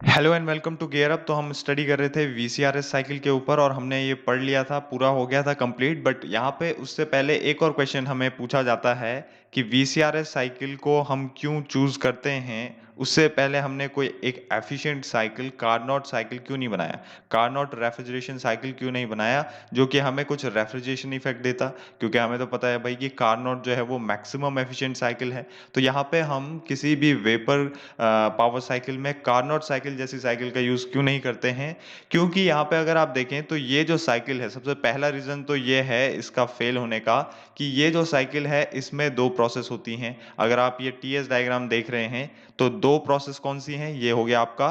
Hello and welcome to gear up. तो हम study कर रहे थे वीसीआरएस साइकिल के ऊपर और हमने ये पढ़ लिया था, पूरा हो गया था कंप्लीट। बट यहाँ पे उससे पहले एक और क्वेश्चन हमें पूछा जाता है कि वीसीआरएस साइकिल को हम क्यों चूज करते हैं। उससे पहले हमने कोई एक एफिशिएंट साइकिल कार्नोट साइकिल क्यों नहीं बनाया, कार्नोट रेफ्रिजरेशन साइकिल क्यों नहीं बनाया, जो कि हमें कुछ रेफ्रिजरेशन इफेक्ट देता। क्योंकि हमें तो पता है भाई कि कार्नोट जो है वो मैक्सिमम एफिशिएंट साइकिल है। तो यहाँ पे हम किसी भी वेपर पावर साइकिल में कार्नोट साइकिल जैसी साइकिल का यूज़ क्यों नहीं करते हैं। क्योंकि यहाँ पे अगर आप देखें तो ये जो साइकिल है, सबसे पहला रीज़न तो ये है इसका फेल होने का कि ये जो साइकिल है इसमें दो प्रोसेस होती हैं। अगर आप ये टीएस डायग्राम देख रहे हैं तो दो प्रोसेस कौन सी हैं, ये हो गया आपका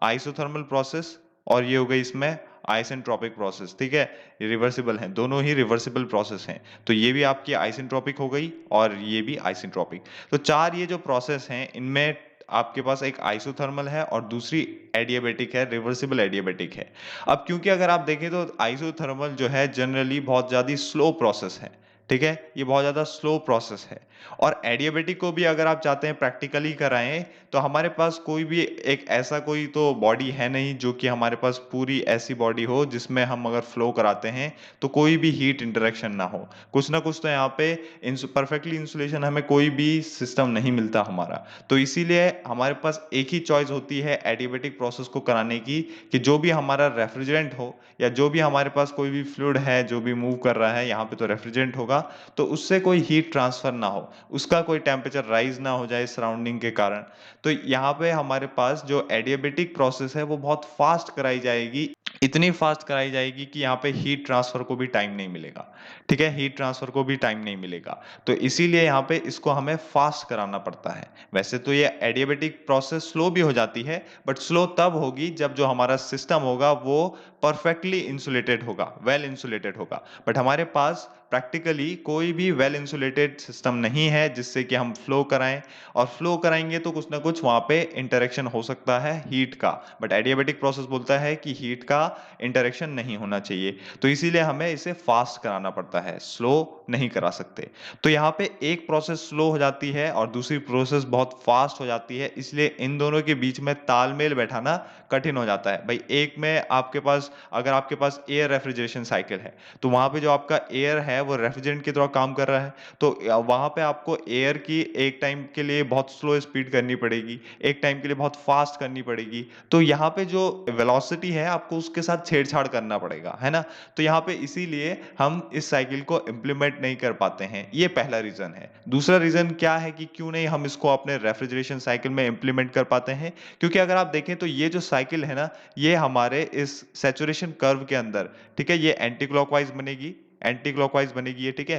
आइसोथर्मल प्रोसेस और ये हो गई इसमें आइसेंट्रोपिक प्रोसेस। ठीक है, ये रिवर्सिबल हैं, दोनों ही रिवर्सिबल प्रोसेस हैं। तो ये भी आपकी आइसेंट्रोपिक हो गई और ये भी आइसेंट्रोपिक। तो चार ये जो प्रोसेस हैं इनमें आपके पास एक आइसोथर्मल है और दूसरी एडियाबेटिक है, रिवर्सिबल एडियाबेटिक है। अब क्योंकि अगर आप देखें तो आइसोथर्मल जो है जनरली बहुत ज़्यादा स्लो प्रोसेस है। ठीक है, ये बहुत ज़्यादा स्लो प्रोसेस है। और एडियाबेटिक को भी अगर आप चाहते हैं प्रैक्टिकली कराएं तो हमारे पास कोई भी एक ऐसा कोई तो बॉडी है नहीं जो कि हमारे पास पूरी ऐसी बॉडी हो जिसमें हम अगर फ्लो कराते हैं तो कोई भी हीट इंटरेक्शन ना हो। कुछ ना कुछ तो यहाँ पे परफेक्टली इंसुलेशन हमें कोई भी सिस्टम नहीं मिलता हमारा। तो इसीलिए हमारे पास एक ही चॉइस होती है एडियाबेटिक प्रोसेस को कराने की कि जो भी हमारा रेफ्रिजरेंट हो या जो भी हमारे पास कोई भी फ्लूइड है जो भी मूव कर रहा है, यहाँ पे तो रेफ्रिजरेंट होगा, तो उससे कोई हीट ट्रांसफर ना हो, उसका कोई टेम्परेचर राइज ना हो जाए सराउंडिंग के कारण। तो यहाँ पे हमारे पास जो एडियाबेटिक प्रोसेस है वो बहुत फास्ट कराई जाएगी, इतनी फास्ट कराई जाएगी कि यहाँ पे हीट ट्रांसफर को भी टाइम नहीं मिलेगा। ठीक है, हीट ट्रांसफर को भी टाइम नहीं मिलेगा। तो इसीलिए यहाँ पे इसको हमें फास्ट कराना पड़ता है। वैसे तो ये एडियाबेटिक प्रोसेस स्लो भी हो जाती है, बट स्लो तब होगी जब जो हमारा सिस्टम होगा वो परफेक्टली इंसुलेटेड होगा, वेल इंसुलेटेड होगा। बट हमारे पास प्रैक्टिकली कोई भी वेल इंसुलेटेड सिस्टम नहीं है जिससे कि हम फ्लो कराएं। और फ्लो कराएंगे तो कुछ ना कुछ वहां पे इंटरेक्शन हो सकता है हीट का। बट एडियाबेटिक प्रोसेस बोलता है कि हीट का इंटरेक्शन नहीं होना चाहिए। तो इसीलिए हमें इसे फास्ट कराना पड़ता है, स्लो नहीं करा सकते। तो यहाँ पे एक प्रोसेस स्लो हो जाती है और दूसरी प्रोसेस बहुत फास्ट हो जाती है, इसलिए इन दोनों के बीच में तालमेल बैठाना कठिन हो जाता है। भाई एक में आपके पास, अगर आपके पास एयर रेफ्रिजरेशन साइकिल है तो वहां पे जो आपका एयर है वो रेफ्रिजरेंट की तरह काम कर रहा है। तो वहां पे आपको एयर की एक टाइम के लिए बहुत स्लो स्पीड करनी पड़ेगी, एक टाइम के लिए बहुत फास्ट करनी पड़ेगी। तो यहाँ पे जो वेलोसिटी है आपको उसके साथ छेड़छाड़ करना पड़ेगा, है ना। तो यहाँ पे इसीलिए हम इस साइकिल को इम्प्लीमेंट नहीं कर पाते हैं, ये पहला रीजन है। दूसरा रीजन क्या है कि क्यों नहीं हम इसको अपने रेफ्रिजरेशन साइकिल में इम्प्लीमेंट कर पाते हैं। क्योंकि अगर आप देखें तो ये जो साइकिल है ना, ये हमारे इस सैचुरेशन कर्व के अंदर, ठीक है, ये एंटी क्लॉकवाइज बनेगी, एंटी क्लॉकवाइज बनेगी ये। ठीक है,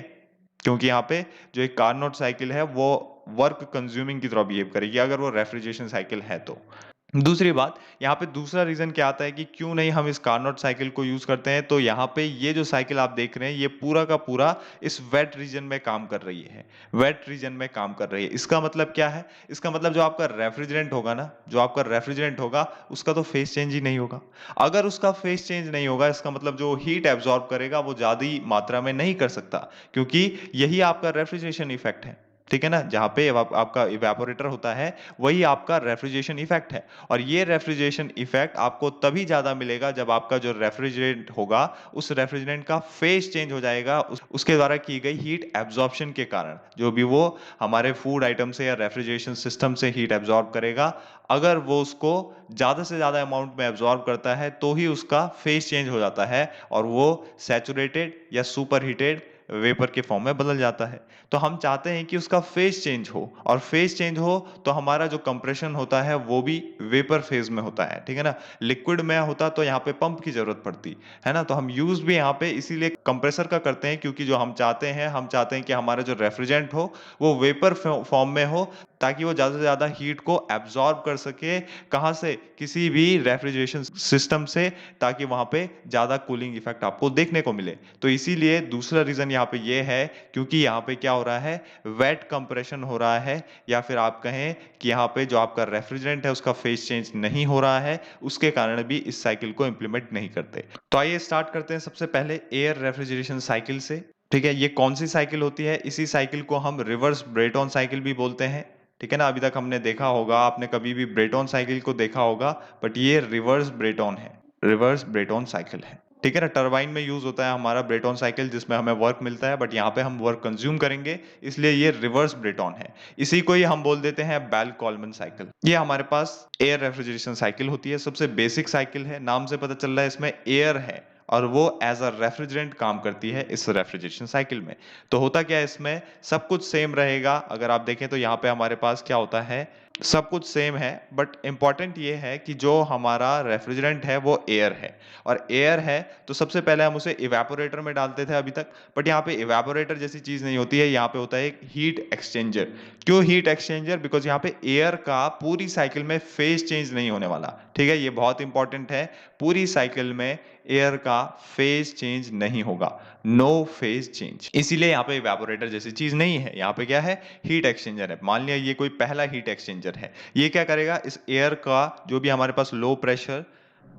क्योंकि यहाँ पे जो एक कार्नोट साइकिल है वो वर्क कंज्यूमिंग की तरह बिहेव करेगी अगर वो रेफ्रिजरेशन साइकिल है तो। दूसरी बात, यहाँ पे दूसरा रीजन क्या आता है कि क्यों नहीं हम इस कार्नोट साइकिल को यूज करते हैं। तो यहाँ पे ये जो साइकिल आप देख रहे हैं ये पूरा का पूरा इस वेट रीजन में काम कर रही है, वेट रीजन में काम कर रही है। इसका मतलब क्या है, इसका मतलब जो आपका रेफ्रिजरेंट होगा ना, जो आपका रेफ्रिजरेंट होगा उसका तो फेस चेंज ही नहीं होगा। अगर उसका फेस चेंज नहीं होगा इसका मतलब जो हीट एब्जॉर्ब करेगा वो ज्यादा मात्रा में नहीं कर सकता, क्योंकि यही आपका रेफ्रिजरेशन इफेक्ट है। ठीक है ना, जहां पे आपका इवेपोरेटर होता है वही आपका रेफ्रिजरेशन इफेक्ट है। और ये रेफ्रिजरेशन इफेक्ट आपको तभी ज्यादा मिलेगा जब आपका जो रेफ्रिजरेंट होगा उस रेफ्रिजरेंट का फेस चेंज हो जाएगा उसके द्वारा की गई हीट एब्जॉर्प्शन के कारण। जो भी वो हमारे फूड आइटम से या रेफ्रिजरेशन सिस्टम से हीट एब्जॉर्ब करेगा, अगर वो उसको ज्यादा से ज्यादा अमाउंट में एब्जॉर्ब करता है तो ही उसका फेस चेंज हो जाता है और वो सैचुरेटेड या सुपर हीटेड वेपर के फॉर्म में बदल जाता है। तो हम चाहते हैं कि उसका फेज चेंज हो, और फेज चेंज हो तो हमारा जो कंप्रेशन होता है वो भी वेपर फेज में होता है। ठीक है ना, लिक्विड में होता तो यहाँ पे पंप की जरूरत पड़ती है ना। तो हम यूज भी यहाँ पे इसीलिए कंप्रेसर का करते हैं, क्योंकि जो हम चाहते हैं कि हमारा जो रेफ्रिजरेंट हो वो वेपर फॉर्म में हो, ताकि वो ज्यादा से ज्यादा हीट को एब्जॉर्ब कर सके। कहां से, किसी भी रेफ्रिजरेशन सिस्टम से, ताकि वहां पे ज्यादा कूलिंग इफेक्ट आपको देखने को मिले। तो इसीलिए दूसरा रीजन यहाँ पे ये है, क्योंकि यहाँ पे क्या हो रहा है, वेट कंप्रेशन हो रहा है, या फिर आप कहें कि यहाँ पे जो आपका रेफ्रिजरेंट है उसका फेस चेंज नहीं हो रहा है, उसके कारण भी इस साइकिल को इंप्लीमेंट नहीं करते। तो आइए स्टार्ट करते हैं सबसे पहले एयर रेफ्रिजरेशन साइकिल से। ठीक है, ये कौन सी साइकिल होती है, इसी साइकिल को हम रिवर्स ब्रेटॉन साइकिल भी बोलते हैं। ठीक है ना? अभी तक हमने देखा होगा, आपने कभी भी ब्रेटॉन साइकिल को देखा होगा, बट ये रिवर्स ब्रेटॉन है, रिवर्स ब्रेटॉन साइकिल है। ठीक है ना? टरबाइन में यूज होता है हमारा ब्रेटॉन साइकिल, जिसमें हमें वर्क मिलता है, बट यहाँ पे हम वर्क कंज्यूम करेंगे, इसलिए ये रिवर्स ब्रेटॉन है। इसी को ही हम बोल देते हैं बेल कॉलमन साइकिल। ये हमारे पास एयर रेफ्रिजरेशन साइकिल होती है, सबसे बेसिक साइकिल है, नाम से पता चल रहा है इसमें एयर है और वो एज अ रेफ्रिजरेंट काम करती है इस रेफ्रिजरेशन साइकिल में। तो होता क्या है इसमें, सब कुछ सेम रहेगा। अगर आप देखें तो यहाँ पे हमारे पास क्या होता है, सब कुछ सेम है, बट इंपॉर्टेंट ये है कि जो हमारा रेफ्रिजरेंट है वो एयर है, और एयर है तो सबसे पहले हम उसे इवेपोरेटर में डालते थे अभी तक, बट यहाँ पे इवेपोरेटर जैसी चीज नहीं होती है, यहाँ पे होता है एक हीट एक्सचेंजर। क्यों हीट एक्सचेंजर? बिकॉज यहाँ पे एयर का पूरी साइकिल में फेज चेंज नहीं होने वाला। ठीक है, ये बहुत इंपॉर्टेंट है, पूरी साइकिल में एयर का फेज चेंज नहीं होगा, नो फेज चेंज। इसीलिए यहाँ पे इवेपोरेटर जैसी चीज नहीं है, यहाँ पे क्या है, हीट एक्सचेंजर है। मान लिया ये कोई पहला हीट एक्सचेंजर है, ये क्या करेगा, इस एयर का जो भी हमारे पास लो प्रेशर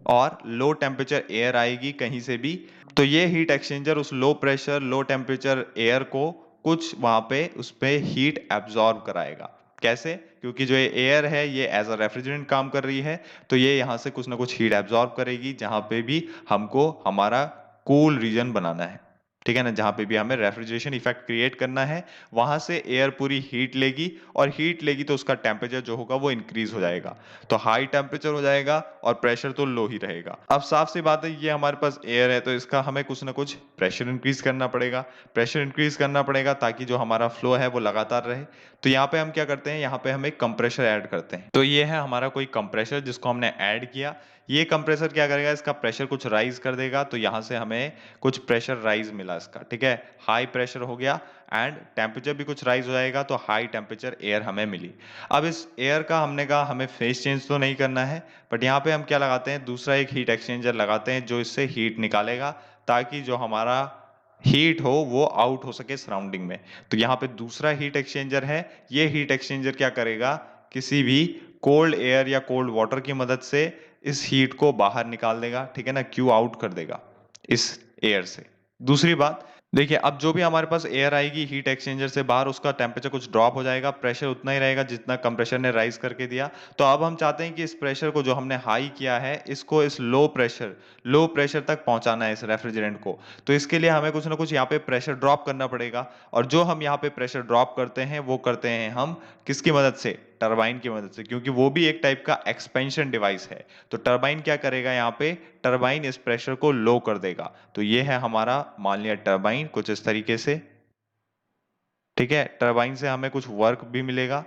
और लो टेम्परेचर एयर आएगी कहीं से भी, तो ये हीट एक्सचेंजर उस low pressure low temperature air को कुछ वहां पे उस पे हीट एब्जॉर्ब कराएगा। कैसे? क्योंकि जो ये एयर है ये एज अ रेफ्रिजरेंट काम कर रही है, तो ये यहाँ से कुछ ना कुछ हीट एब्जॉर्ब करेगी, जहां पे भी हमको हमारा कूल रीजन बनाना है। ठीक है ना? जहां पे भी हमें रेफ्रिजरेशन इफेक्ट क्रिएट करना है, वहां से एयर पूरी हीट लेगी, और हीट लेगी तो उसका टेम्परेचर जो होगा वो इंक्रीज हो जाएगा, तो हाई टेम्परेचर हो जाएगा और प्रेशर तो लो ही रहेगा। अब साफ सी बात है, ये हमारे पास एयर है तो इसका हमें कुछ ना कुछ प्रेशर इंक्रीज करना पड़ेगा, प्रेशर इंक्रीज करना पड़ेगा ताकि जो हमारा फ्लो है वो लगातार रहे। तो यहाँ पे हम क्या करते हैं, यहाँ पे हम एक कंप्रेशर ऐड करते हैं। तो ये है हमारा कोई कंप्रेशर जिसको हमने ऐड किया। ये कंप्रेसर क्या करेगा, इसका प्रेशर कुछ राइज कर देगा, तो यहाँ से हमें कुछ प्रेशर राइज मिला इसका। ठीक है, हाई प्रेशर हो गया एंड टेम्परेचर भी कुछ राइज हो जाएगा, तो हाई टेम्परेचर एयर हमें मिली। अब इस एयर का हमने कहा हमें फेस चेंज तो नहीं करना है, बट यहाँ पे हम क्या लगाते हैं, दूसरा एक हीट एक्सचेंजर लगाते हैं जो इससे हीट निकालेगा, ताकि जो हमारा हीट हो वो आउट हो सके सराउंडिंग में। तो यहाँ पे दूसरा हीट एक्सचेंजर है, ये हीट एक्सचेंजर क्या करेगा, किसी भी कोल्ड एयर या कोल्ड वाटर की मदद से इस हीट को बाहर निकाल देगा। ठीक है ना, क्यू आउट कर देगा इस एयर से। दूसरी बात देखिए, अब जो भी हमारे पास एयर आएगी हीट एक्सचेंजर से बाहर, उसका टेम्परेचर कुछ ड्रॉप हो जाएगा, प्रेशर उतना ही रहेगा जितना कंप्रेसर ने राइज करके दिया। तो अब हम चाहते हैं कि इस प्रेशर को जो हमने हाई किया है, इसको इस लो प्रेशर तक पहुंचाना है इस रेफ्रिजरेंट को। तो इसके लिए हमें कुछ ना कुछ यहाँ पे प्रेशर ड्रॉप करना पड़ेगा, और जो हम यहाँ पे प्रेशर ड्रॉप करते हैं वो करते हैं हम किसकी मदद से, टरबाइन की मदद से, क्योंकि वो भी एक टाइप का एक्सपेंशन डिवाइस है। तो टरबाइन क्या करेगा, यहाँ पे टरबाइन इस प्रेशर को लो कर देगा। तो ये है हमारा, मान लिया टरबाइन कुछ इस तरीके से। ठीक है, टरबाइन से हमें कुछ वर्क भी मिलेगा,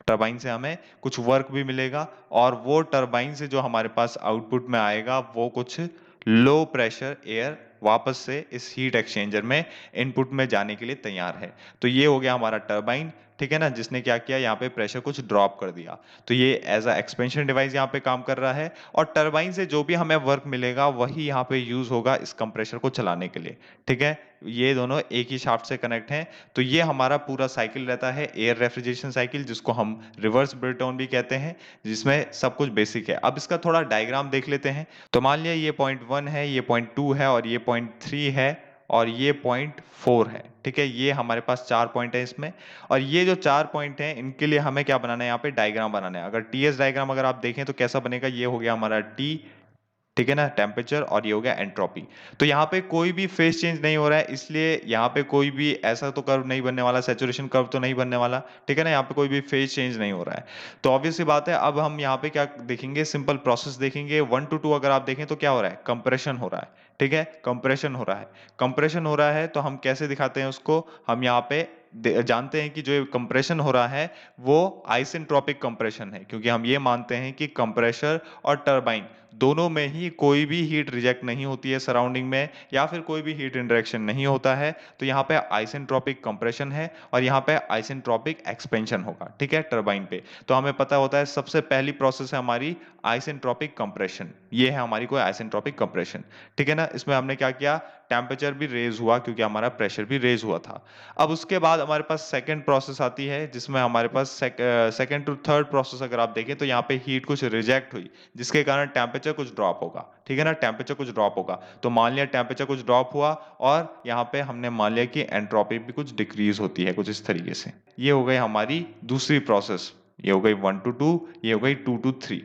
टरबाइन से हमें कुछ वर्क भी मिलेगा, और वो टरबाइन से जो हमारे पास आउटपुट में आएगा वो कुछ लो प्रेशर एयर वापस से इस हीट एक्सचेंजर में इनपुट में जाने के लिए तैयार है। तो ये हो गया हमारा टरबाइन। ठीक है ना, जिसने क्या किया, यहाँ पे प्रेशर कुछ ड्रॉप कर दिया, तो ये एज अ एक्सपेंशन डिवाइस यहाँ पे काम कर रहा है, और टरबाइन से जो भी हमें वर्क मिलेगा वही यहाँ पे यूज होगा इस कंप्रेसर को चलाने के लिए। ठीक है, ये दोनों एक ही शाफ्ट से कनेक्ट हैं। तो ये हमारा पूरा साइकिल रहता है एयर रेफ्रिजरेशन साइकिल, जिसको हम रिवर्स ब्रेटॉन भी कहते हैं, जिसमें सब कुछ बेसिक है। अब इसका थोड़ा डायग्राम देख लेते हैं। तो मान लिया ये पॉइंट 1 है, ये पॉइंट 2 है, और ये पॉइंट 3 है, और ये पॉइंट 4 है। ठीक है, ये हमारे पास 4 पॉइंट है इसमें, और ये जो 4 पॉइंट हैं इनके लिए हमें क्या बनाना है, यहाँ पे डायग्राम बनाना है। अगर टीएस डायग्राम अगर आप देखें तो कैसा बनेगा, ये हो गया हमारा टी, ठीक है ना, टेम्परेचर, और ये हो गया एंट्रोपी। तो यहाँ पे कोई भी फेस चेंज नहीं हो रहा है, इसलिए यहाँ पे कोई भी ऐसा तो कर्व नहीं बनने वाला, सैचुरेशन कर्व तो नहीं बनने वाला। ठीक है ना, यहाँ पे कोई भी फेस चेंज नहीं हो रहा है। तो ऑब्वियस सी बात है, अब हम यहाँ पे क्या देखेंगे, सिंपल प्रोसेस देखेंगे। 1 to 2 अगर आप देखें तो क्या हो रहा है, कंप्रेशन हो रहा है। ठीक है, कंप्रेशन हो रहा है, कंप्रेशन हो रहा है, तो हम कैसे दिखाते हैं उसको, हम यहाँ पे जानते हैं कि जो कंप्रेशन हो रहा है वो आइसेंट्रोपिक कंप्रेशन है, क्योंकि हम ये मानते हैं कि कंप्रेसर और टरबाइन दोनों में ही कोई भी हीट रिजेक्ट नहीं होती है सराउंडिंग में, या फिर कोई भी हीट इंटरेक्शन नहीं होता है। तो यहाँ पे आइसेंट्रोपिक कंप्रेशन है, और यहाँ पे आइसेंट्रोपिक एक्सपेंशन होगा। ठीक है, टरबाइन पे तो हमें पता होता है सबसे पहली प्रोसेस है हमारी आइसेंट्रोपिक कंप्रेशन, ये है हमारी कोई आइसेंट्रोपिक कंप्रेशन। ठीक है ना, इसमें हमने क्या किया, टेम्परेचर भी रेज हुआ क्योंकि हमारा प्रेशर भी रेज हुआ था। अब उसके बाद हमारे पास सेकंड प्रोसेस आती है, जिसमें हमारे पास सेकंड टू थर्ड प्रोसेस अगर आप देखें तो यहाँ पे हीट कुछ रिजेक्ट हुई, जिसके कारण टेम्परेचर टेम्परेचर कुछ ड्रॉप होगा, ठीक है ना? टेम्परेचर कुछ ड्रॉप होगा। तो मान लिया टेम्परेचर कुछ ड्रॉप हुआ और यहाँ पे हमने मान लिया कि एंट्रोपी भी कुछ डिक्रीज़ होती है, कुछ इस तरीके से। ये हो गई हमारी दूसरी प्रोसेस। ये हो गई 1 टू 2, ये हो गई 2 टू 3।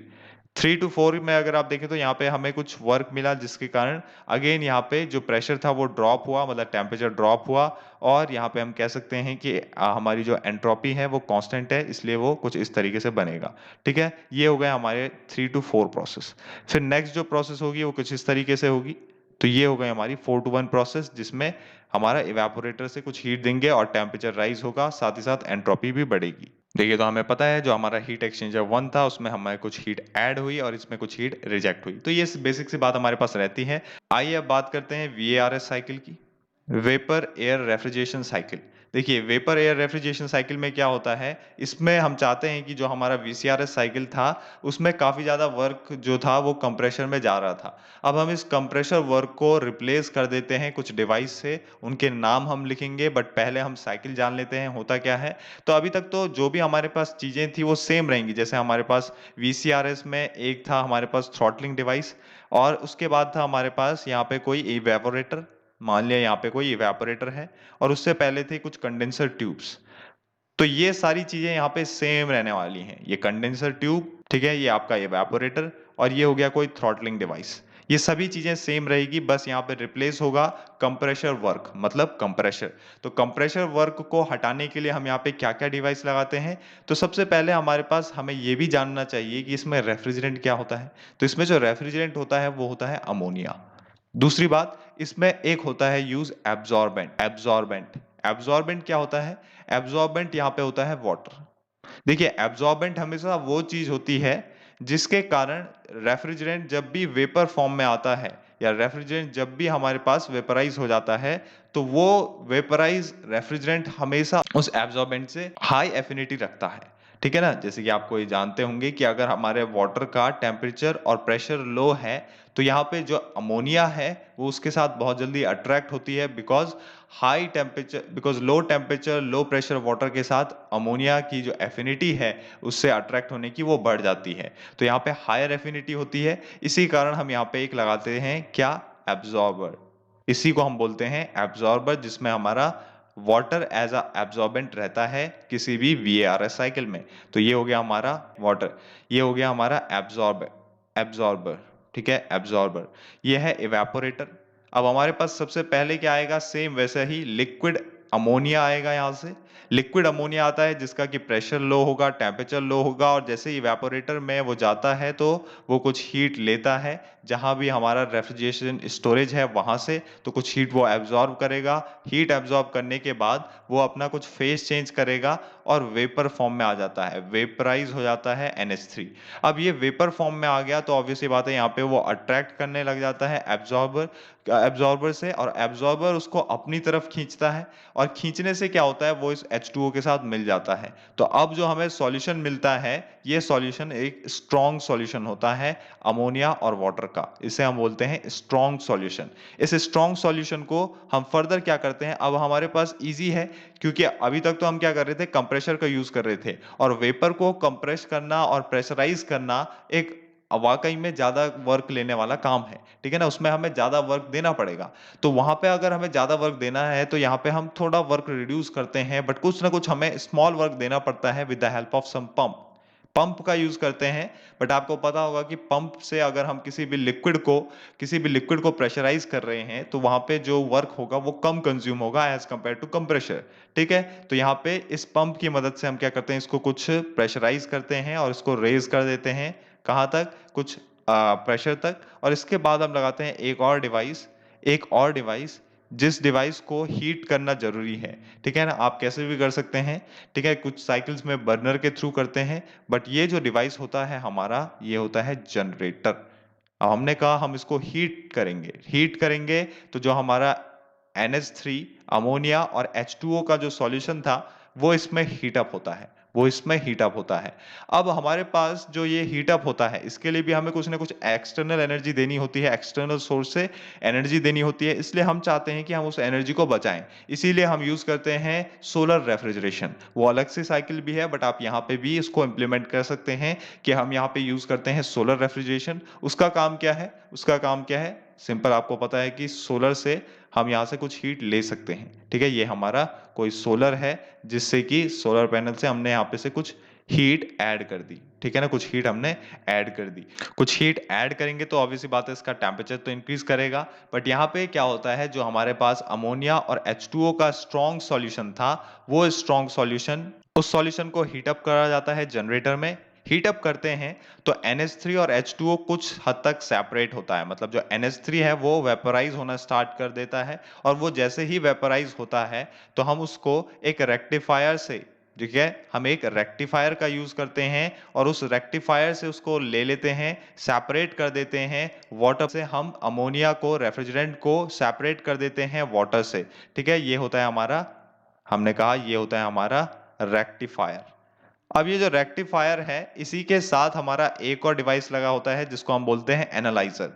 3 टू 4 में अगर आप देखें तो यहाँ पे हमें कुछ वर्क मिला जिसके कारण अगेन यहाँ पे जो प्रेशर था वो ड्रॉप हुआ, मतलब टेम्परेचर ड्रॉप हुआ और यहाँ पे हम कह सकते हैं कि हमारी जो एंट्रोपी है वो कांस्टेंट है, इसलिए वो कुछ इस तरीके से बनेगा। ठीक है? ये हो गए हमारे 3 टू 4 प्रोसेस। फिर नेक्स्ट जो प्रोसेस होगी वो कुछ इस तरीके से होगी। तो ये हो गई हमारी 4 टू 1 प्रोसेस, जिसमें हमारा इवेपोरेटर से कुछ हीट देंगे और टेम्परेचर राइज़ होगा, साथ ही साथ एंट्रोपी भी बढ़ेगी। देखिए, तो हमें पता है जो हमारा हीट एक्सचेंजर 1 था उसमें हमें कुछ हीट ऐड हुई और इसमें कुछ हीट रिजेक्ट हुई। तो ये बेसिक सी बात हमारे पास रहती है। आइए अब बात करते हैं वीएआरएस साइकिल की। Vapour air refrigeration cycle. देखिए, वेपर एयर रेफ्रिजरेशन साइकिल में क्या होता है, इसमें हम चाहते हैं कि जो हमारा वीसीआरएस साइकिल था, उसमें काफ़ी ज़्यादा वर्क जो था वो कंप्रेशर में जा रहा था। अब हम इस कंप्रेशर वर्क को रिप्लेस कर देते हैं कुछ डिवाइस से, उनके नाम हम लिखेंगे बट पहले हम साइकिल जान लेते हैं होता क्या है। तो अभी तक तो जो भी हमारे पास चीज़ें थी वो सेम रहेंगी, जैसे हमारे पास वीसीआरएस में एक था हमारे पास थ्रॉटलिंग डिवाइस और उसके बाद था हमारे पास यहाँ पे कोई इवेपोरेटर। मान लिया यहाँ पे कोई इवेपोरेटर है और उससे पहले थे कुछ कंडेंसर ट्यूब्स। तो ये सारी चीजें यहाँ पे सेम रहने वाली हैं। ये कंडेंसर ट्यूब, ठीक है, ये आपका इवेपोरेटर और ये हो गया कोई थ्रॉटलिंग डिवाइस। ये सभी चीजें सेम रहेगी, बस यहाँ पे रिप्लेस होगा कंप्रेशर वर्क, मतलब कंप्रेशर। तो कंप्रेशर वर्क को हटाने के लिए हम यहाँ पे क्या-क्या डिवाइस लगाते हैं? तो सबसे पहले हमारे पास हमें ये भी जानना चाहिए कि इसमें रेफ्रिजरेंट क्या होता है? तो इसमें जो रेफ्रिजरेंट होता है वो होता है अमोनिया। दूसरी बात, इसमें एक होता है यूज एब्जॉर्बेंट। एब्जॉर्बेंट एब्जॉर्बेंट क्या होता है? एब्जॉर्बेंट यहाँ पे होता है वाटर। देखिए, एब्जॉर्बेंट हमेशा वो चीज होती है जिसके कारण रेफ्रिजरेंट जब भी वेपर फॉर्म में आता है या रेफ्रिजरेंट जब भी हमारे पास वेपराइज हो जाता है, तो वो वेपराइज रेफ्रिजरेंट हमेशा उस एब्जॉर्बेंट से हाई एफिनिटी रखता है। ठीक है ना? जैसे कि आपको ये जानते होंगे कि अगर हमारे वाटर का टेम्परेचर और प्रेशर लो है, तो यहाँ पे जो अमोनिया है वो उसके साथ बहुत जल्दी अट्रैक्ट होती है, because low temperature low pressure water के साथ अमोनिया की जो एफिनिटी है उससे अट्रैक्ट होने की वो बढ़ जाती है। तो यहाँ पे हायर एफिनिटी होती है, इसी कारण हम यहाँ पे एक लगाते हैं क्या? एब्जॉर्बर। इसी को हम बोलते हैं एब्जॉर्बर, जिसमें हमारा वाटर एज अ एब्जॉर्बेंट रहता है किसी भी वीएआरएस साइकिल में। तो ये हो गया हमारा वाटर, ये हो गया हमारा एब्जॉर्बर। ठीक है, एब्जॉर्बर। ये है इवेपोरेटर। अब हमारे पास सबसे पहले क्या आएगा? सेम वैसे ही लिक्विड अमोनिया आएगा। यहाँ से लिक्विड अमोनिया आता है जिसका कि प्रेशर लो होगा, टेम्परेचर लो होगा और जैसे ही इवेपोरेटर में वो जाता है तो वो कुछ हीट लेता है, जहां भी हमारा रेफ्रिजरेशन स्टोरेज है वहां से, तो कुछ हीट वो एब्जॉर्ब करेगा। हीट एब्जॉर्ब करने के बाद वो अपना कुछ फेस चेंज करेगा और वेपर फॉर्म में आ जाता है, वेपराइज हो जाता है NH3। अब ये वेपर फॉर्म में आ गया तो ऑब्वियसली बात है यहाँ पे वो अट्रैक्ट करने लग जाता है एब्जॉर्बर से, और एब्जॉर्बर उसको अपनी तरफ खींचता है और खींचने से क्या होता है, वो इस H2O के साथ मिल जाता है। तो अब जो हमें सॉल्यूशन मिलता है, ये सॉल्यूशन एक स्ट्रॉन्ग सॉल्यूशन होता है अमोनिया और वाटर का। इसे हम बोलते हैं स्ट्रॉन्ग सॉल्यूशन। इस स्ट्रॉन्ग सॉल्यूशन को हम फर्दर क्या करते हैं, अब हमारे पास इजी है, क्योंकि अभी तक तो हम क्या कर रहे थे, कंप्रेशर का यूज कर रहे थे, और वेपर को कंप्रेस करना और प्रेशराइज करना एक वाकई में ज्यादा वर्क लेने वाला काम है। ठीक है ना? उसमें हमें ज्यादा वर्क देना पड़ेगा। तो वहां पे अगर हमें ज्यादा वर्क देना है तो यहाँ पे हम थोड़ा वर्क रिड्यूस करते हैं, बट कुछ ना कुछ हमें स्मॉल वर्क देना पड़ता है with the help of some pump का यूज करते हैं। बट आपको पता होगा कि पंप से अगर हम किसी भी लिक्विड को प्रेशराइज कर रहे हैं तो वहां पे जो वर्क होगा वो कम कंज्यूम होगा एज कंपेयर टू कंप्रेशर। ठीक है? तो यहाँ पे इस पंप की मदद से हम क्या करते हैं, इसको कुछ प्रेशराइज करते हैं और इसको रेज कर देते हैं। कहाँ तक? कुछ प्रेशर तक। और इसके बाद हम लगाते हैं एक और डिवाइस, जिस डिवाइस को हीट करना जरूरी है। ठीक है ना? आप कैसे भी कर सकते हैं। ठीक है? कुछ साइकिल्स में बर्नर के थ्रू करते हैं, बट ये जो डिवाइस होता है हमारा, ये होता है जनरेटर। अब हमने कहा हम इसको हीट करेंगे तो जो हमारा NH3 अमोनिया और H2O का जो सॉल्यूशन था वो इसमें हीट अप होता है, वो इसमें हीट अप होता है। अब हमारे पास जो ये हीट अप होता है, इसके लिए भी हमें कुछ ना कुछ एक्सटर्नल एनर्जी देनी होती है, एक्सटर्नल सोर्स से एनर्जी देनी होती है, इसलिए हम चाहते हैं कि हम उस एनर्जी को बचाएँ। इसीलिए हम यूज़ करते हैं सोलर रेफ्रिजरेशन। वो अलग से साइकिल भी है, बट आप यहाँ पे भी इसको इम्प्लीमेंट कर सकते हैं कि हम यहाँ पे यूज़ करते हैं सोलर रेफ्रिजरेशन। उसका काम क्या है? उसका काम क्या है? सिंपल, आपको पता है कि सोलर से हम यहाँ से कुछ हीट ले सकते हैं, ठीक है? ये हमारा कोई सोलर है, जिससे कि सोलर पैनल से हमने यहाँ पे से कुछ हीट ऐड कर दी, ठीक है ना? कुछ हीट हमने ऐड कर दी। कुछ हीट ऐड करेंगे तो ऑब्वियस सी बात है, इसका टेम्परेचर तो इंक्रीज़ करेगा, बट यहाँ पे क्या होता है, जो हमारे पास अमोनिया और H2O का स्ट्रॉन्ग सॉल्यूशन था, वो स्ट्रॉन्ग सॉल्यूशन, उस सॉल्यूशन को हीट अप करा जाता है जनरेटर में। हीट अप करते हैं तो NH3 और H2O कुछ हद तक सेपरेट होता है, मतलब जो NH3 है वो वेपोराइज होना स्टार्ट कर देता है, और वो जैसे ही वेपोराइज होता है तो हम उसको एक रेक्टिफायर से, ठीक है, हम एक रेक्टिफायर का यूज करते हैं और उस रेक्टिफायर से उसको ले लेते हैं, सेपरेट कर देते हैं वाटर से। हम अमोनिया को, रेफ्रिजरेंट को सेपरेट कर देते हैं वाटर से, ठीक है? ये होता है हमारा, हमने कहा ये होता है हमारा रेक्टिफायर। अब ये जो रेक्टिफायर है, इसी के साथ हमारा एक और डिवाइस लगा होता है जिसको हम बोलते हैं एनालाइजर।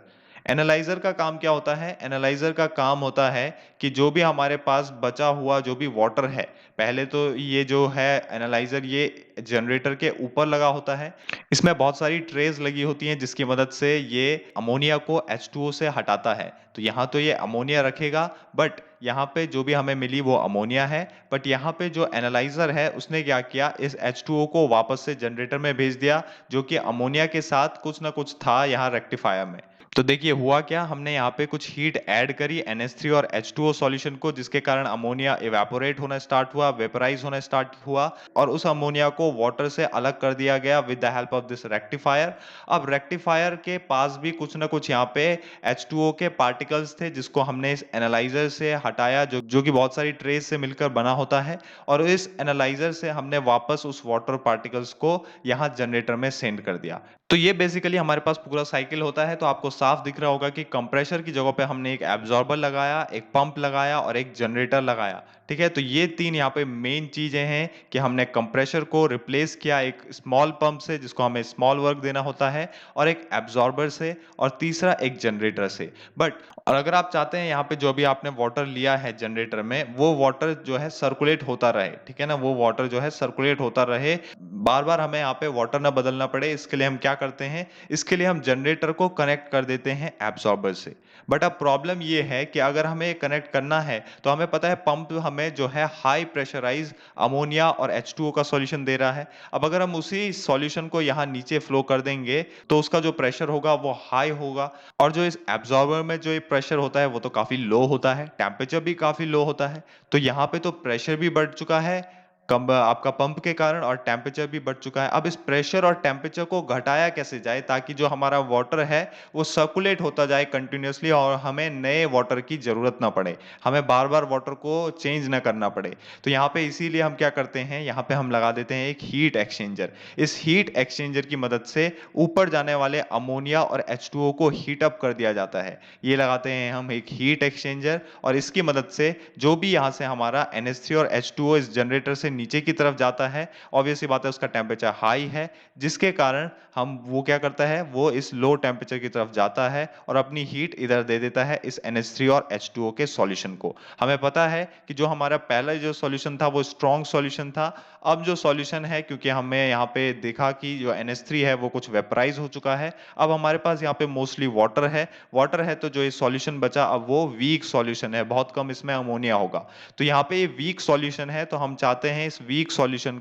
एनालाइजर का काम क्या होता है? एनालाइजर का काम होता है कि जो भी हमारे पास बचा हुआ जो भी वाटर है, पहले तो ये जो है एनालाइजर, ये जनरेटर के ऊपर लगा होता है। इसमें बहुत सारी ट्रेज लगी होती हैं जिसकी मदद से ये अमोनिया को H2O से हटाता है। तो यहाँ तो ये अमोनिया रखेगा, बट यहाँ पे जो भी हमें मिली वो अमोनिया है, बट यहाँ पे जो एनालाइजर है उसने क्या किया, इस H2O को वापस से जनरेटर में भेज दिया, जो कि अमोनिया के साथ कुछ ना कुछ था यहाँ रेक्टिफायर में। तो देखिए हुआ क्या, हमने यहाँ पे कुछ हीट ऐड करी NH3 और H2O सॉल्यूशन को, जिसके कारण अमोनिया इवेपोरेट होना स्टार्ट हुआ, वेपराइज होना स्टार्ट हुआ, और उस अमोनिया को वाटर से अलग कर दिया गया with the help of this rectifier. अब रेक्टिफायर के पास भी कुछ ना कुछ यहाँ पे H2O के पार्टिकल्स थे, जिसको हमने इस एनालाइजर से हटाया, जो कि बहुत सारी ट्रेस से मिलकर बना होता है, और इस एनालाइजर से हमने वापस उस वाटर पार्टिकल्स को यहाँ जनरेटर में सेंड कर दिया। तो ये बेसिकली हमारे पास पूरा साइकिल होता है। तो आपको साफ दिख रहा होगा कि कंप्रेसर की जगह पे हमने एक एब्जॉर्बर लगाया, एक पंप लगाया और एक जनरेटर लगाया, ठीक है? तो ये तीन यहाँ पे मेन चीजें हैं कि हमने कंप्रेसर को रिप्लेस किया एक स्मॉल पंप से, जिसको हमें स्मॉल वर्क देना होता है, और एक एब्जॉर्बर से, और तीसरा एक जनरेटर से। बट और अगर आप चाहते हैं यहाँ पे जो भी आपने वाटर लिया है जनरेटर में, वो वाटर जो है सर्कुलेट होता रहे, ठीक है ना? वो वाटर जो है सर्कुलेट होता रहे, बार बार हमें यहाँ पे वाटर ना बदलना पड़े, इसके लिए हम क्या करते हैं, इसके लिए हम जनरेटर को कनेक्ट कर देते हैं एब्जॉर्बर से। बट अब प्रॉब्लम ये है कि अगर हमें कनेक्ट करना है तो हमें पता है पंप हमें जो है हाई प्रेशराइज अमोनिया और H2O का सॉल्यूशन दे रहा है। अब अगर हम उसी सॉल्यूशन को यहाँ नीचे फ्लो कर देंगे तो उसका जो प्रेशर होगा वो हाई होगा, और जो इस एब्जॉर्बर में जो ये प्रेशर होता है वो तो काफी लो होता है, टेम्परेचर भी काफी लो होता है। तो यहाँ पे तो प्रेशर भी बढ़ चुका है कम आपका पंप के कारण, और टेम्परेचर भी बढ़ चुका है। अब इस प्रेशर और टेम्परेचर को घटाया कैसे जाए, ताकि जो हमारा वाटर है वो सर्कुलेट होता जाए कंटिन्यूअसली, और हमें नए वाटर की जरूरत ना पड़े, हमें बार बार वाटर को चेंज ना करना पड़े। तो यहाँ पे इसीलिए हम क्या करते हैं, यहाँ पे हम लगा देते हैं एक हीट एक्सचेंजर। इस हीट एक्सचेंजर की मदद से ऊपर जाने वाले अमोनिया और H2O को हीट अप कर दिया जाता है। ये लगाते हैं हम एक हीट एक्सचेंजर, और इसकी मदद से जो भी यहाँ से हमारा NH3 और H2O इस जनरेटर से नीचे की तरफ जाता है, ऑब्वियस सी बात है उसका टेम्परेचर हाई है, जिसके कारण हम वो क्या करता है, वो इस लो टेम्परेचर की तरफ जाता है और अपनी हीट इधर दे देता है इस NH3 और H2O के सॉल्यूशन को। हमें पता है कि जो हमारा पहला जो सॉल्यूशन था वो स्ट्रॉन्ग सॉल्यूशन था। अब जो सॉल्यूशन है, क्योंकि हमें यहाँ पे देखा कि जो NH3 है वो कुछ वेपराइज हो चुका है, अब हमारे पास यहाँ पे मोस्टली वाटर है, तो जो ये सॉल्यूशन बचा अब वो वीक सॉल्यूशन है, बहुत कम इसमें अमोनिया होगा। तो यहाँ पे ये वीक सॉल्यूशन है, तो हम चाहते हैं इस वीक सॉल्यूशन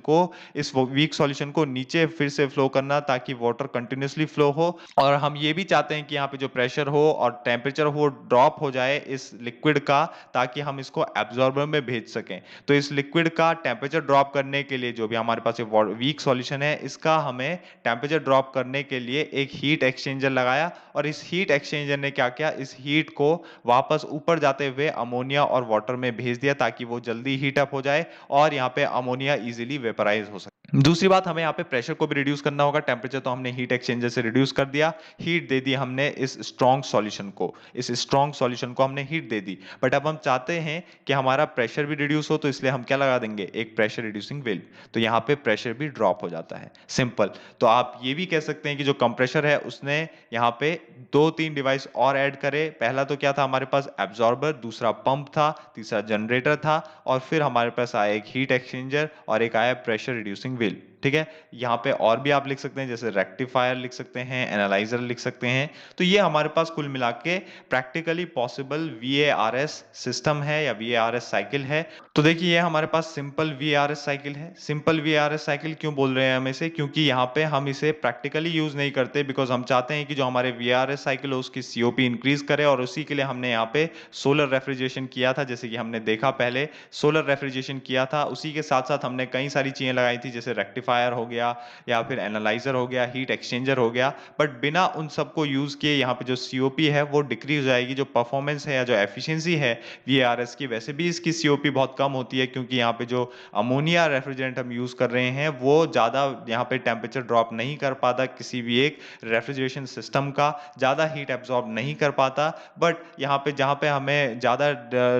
को नीचे फिर से फ्लो करना, ताकि वाटर कंटिन्यूअसली फ्लो हो, और हम ये भी चाहते हैं कि यहाँ पे जो प्रेशर हो और टेम्परेचर हो ड्रॉप हो जाए इस लिक्विड का, ताकि हम इसको एब्जॉर्बर में भेज सकें। तो इस लिक्विड का टेम्परेचर ड्रॉप करने के लिए, जो भी हमारे पास ये वीक सॉल्यूशन है, इसका हमें टेम्परेचर ड्रॉप करने के लिए एक हीट एक्सचेंजर लगाया, और इस हीट एक्सचेंजर ने क्या किया, इस हीट को वापस ऊपर जाते हुए अमोनिया और वाटर में भेज दिया, ताकि वो जल्दी हीट अप हो जाए और यहाँ पे अमोनिया इजीली वेपराइज हो सके। दूसरी बात, हमें यहाँ पे प्रेशर को भी रिड्यूस करना होगा। टेम्परेचर तो हमने हीट एक्सचेंजर से रिड्यूस कर दिया, हीट दे दी हमने इस स्ट्रॉन्ग सॉल्यूशन को, इस स्ट्रॉन्ग सॉल्यूशन को हमने हीट दे दी। बट अब हम चाहते हैं कि हमारा प्रेशर भी रिड्यूस हो, तो इसलिए हम क्या लगा देंगे, एक प्रेशर रिड्यूसिंग वेल्व। तो यहाँ पे प्रेशर भी ड्रॉप हो जाता है, सिंपल। तो आप ये भी कह सकते हैं कि जो कंप्रेसर है उसने यहाँ पे 2-3 डिवाइस और ऐड करे। पहला तो क्या था हमारे पास, एब्जॉर्बर, दूसरा पंप था, तीसरा जनरेटर था, और फिर हमारे पास आया एक हीट एक्सचेंजर और एक आया प्रेशर रिड्यूसिंग व्हील। ठीक है, यहाँ पे और भी आप लिख सकते हैं, जैसे रेक्टिफायर लिख सकते हैं, एनालाइजर लिख सकते हैं। तो ये हमारे पास कुल मिला के प्रैक्टिकली पॉसिबल वीएआरएस सिस्टम है या वीएआरएस साइकिल है। तो देखिए, ये हमारे पास सिंपल वीएआरएस साइकिल है। सिंपल वीएआरएस साइकिल क्यों बोल रहे हैं हम इसे, क्योंकि यहाँ पे हम इसे प्रैक्टिकली यूज नहीं करते, बिकॉज हम चाहते हैं कि जो हमारे वीएआरएस साइकिल है उसकी सीओपी इंक्रीज करे, और उसी के लिए हमने यहाँ पे सोलर रेफ्रिजरेशन किया था। जैसे कि हमने देखा पहले, सोलर रेफ्रिजरेशन किया था, उसी के साथ साथ हमने कई सारी चीजें लगाई थी, जैसे रेक्टिफायर हो गया, या फिर एनालाइजर हो गया, हीट एक्सचेंजर हो गया। बट बिना उन सबको यूज किए यहाँ पे जो सीओपी है वो डिक्रीज हो जाएगी। जो परफॉर्मेंस है या जो एफिशिएंसी है वीआरएस की, वैसे भी इसकी सीओपी बहुत कम होती है, क्योंकि यहाँ पे जो अमोनिया रेफ्रिजरेंट हम यूज कर रहे हैं वो ज्यादा यहाँ पे टेम्परेचर ड्रॉप नहीं कर पाता, किसी भी एक रेफ्रिजरेशन सिस्टम का ज्यादा हीट एब्जॉर्ब नहीं कर पाता। बट यहाँ पे जहाँ पे हमें ज्यादा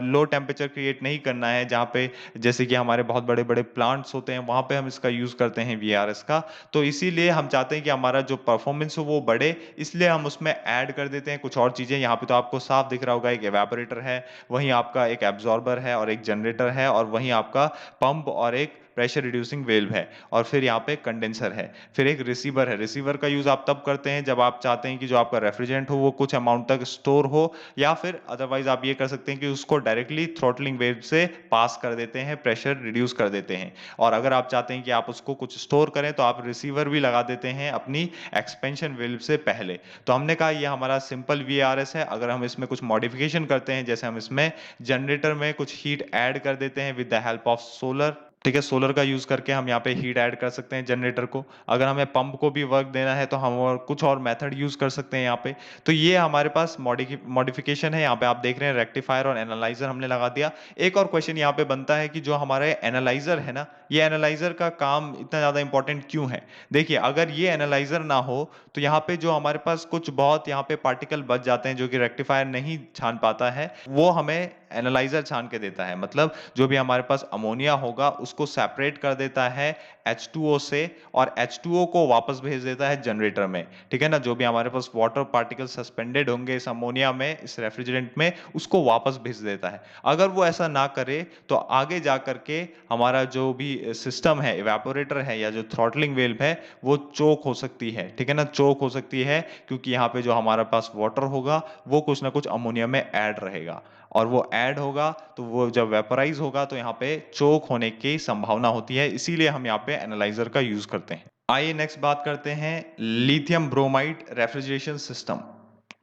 लो टेम्परेचर क्रिएट नहीं करना है, जहाँ पे जैसे कि हमारे बहुत बड़े बड़े प्लांट्स होते हैं, वहां पे हम इसका यूज करते हैं वीआरएस का। तो इसीलिए हम चाहते हैं कि हमारा जो परफॉर्मेंस हो वो बढ़े, इसलिए हम उसमें ऐड कर देते हैं कुछ और चीजें। यहाँ पे तो आपको साफ दिख रहा होगा, एक एवापोरेटर है, वहीं आपका एक एब्जॉर्बर है, और एक जनरेटर है, और वहीं आपका पंप और एक प्रेशर रिड्यूसिंग वेल्व है, और फिर यहाँ पे कंडेंसर है, फिर एक रिसीवर है। रिसीवर का यूज आप तब करते हैं जब आप चाहते हैं कि जो आपका रेफ्रिजरेंट हो वो कुछ अमाउंट तक स्टोर हो, या फिर अदरवाइज आप ये कर सकते हैं कि उसको डायरेक्टली थ्रॉटलिंग वेव से पास कर देते हैं, प्रेशर रिड्यूस कर देते हैं। और अगर आप चाहते हैं कि आप उसको कुछ स्टोर करें, तो आप रिसीवर भी लगा देते हैं अपनी एक्सपेंशन वेल्व से पहले। तो हमने कहा ये हमारा सिंपल वीआरएस है। अगर हम इसमें कुछ मॉडिफिकेशन करते हैं, जैसे हम इसमें जनरेटर में कुछ हीट ऐड कर देते हैं with the help of solar, ठीक है, सोलर का यूज करके हम यहाँ पे हीट ऐड कर सकते हैं जनरेटर को। अगर हमें पंप को भी वर्क देना है तो हम और कुछ और मेथड यूज कर सकते हैं यहाँ पे। तो ये हमारे पास मॉडिफिकेशन है। यहाँ पे आप देख रहे हैं रेक्टिफायर और एनालाइजर हमने लगा दिया। एक और क्वेश्चन यहाँ पे बनता है कि जो हमारे एनालाइजर है ना, ये एनालाइजर का काम इतना ज्यादा इंपॉर्टेंट क्यों है। देखिए, अगर ये एनालाइजर ना हो तो यहाँ पे जो हमारे पास कुछ बहुत यहाँ पे पार्टिकल बच जाते हैं जो कि रेक्टिफायर नहीं छान पाता है, वो हमें एनालाइजर छान के देता है। मतलब जो भी हमारे पास अमोनिया होगा उसको सेपरेट कर देता है H2O से, और H2O को वापस भेज देता है जनरेटर में। ठीक है ना, जो भी हमारे पास वाटर पार्टिकल सस्पेंडेड होंगे इस अमोनिया में, इस रेफ्रिजरेंट में, उसको वापस भेज देता है। अगर वो ऐसा ना करे तो आगे जा करके हमारा जो भी सिस्टम है, इवेपोरेटर है या जो थ्रॉटलिंग वेल्व है, वो चोक हो सकती है। ठीक है ना, चोक हो सकती है, क्योंकि यहाँ पे जो हमारे पास वाटर होगा वो कुछ ना कुछ अमोनिया में ऐड रहेगा, और वो ऐड होगा तो वो जब वेपराइज होगा तो यहाँ पे चोक होने की संभावना होती है। इसीलिए हम यहाँ पे एनालाइजर का यूज करते हैं। आइए नेक्स्ट बात करते हैं लिथियम ब्रोमाइड रेफ्रिजरेशन सिस्टम।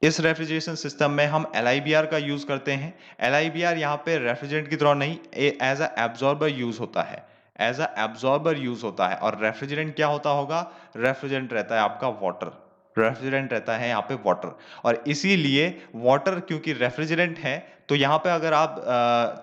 इस रेफ्रिजरेशन सिस्टम में हम LIBR का यूज करते हैं। LIBR यहाँ पे रेफ्रिजरेंट की तरह नहीं, एज अ एब्जॉर्बर यूज होता है, एज अ एब्जॉर्बर यूज होता है। और रेफ्रिजरेंट क्या होता होगा, रेफ्रिजरेंट रहता है आपका वाटर, रेफ्रिजरेंट रहता है यहाँ पे वाटर। और इसीलिए वाटर क्योंकि रेफ्रिजरेंट है, तो यहाँ पे अगर आप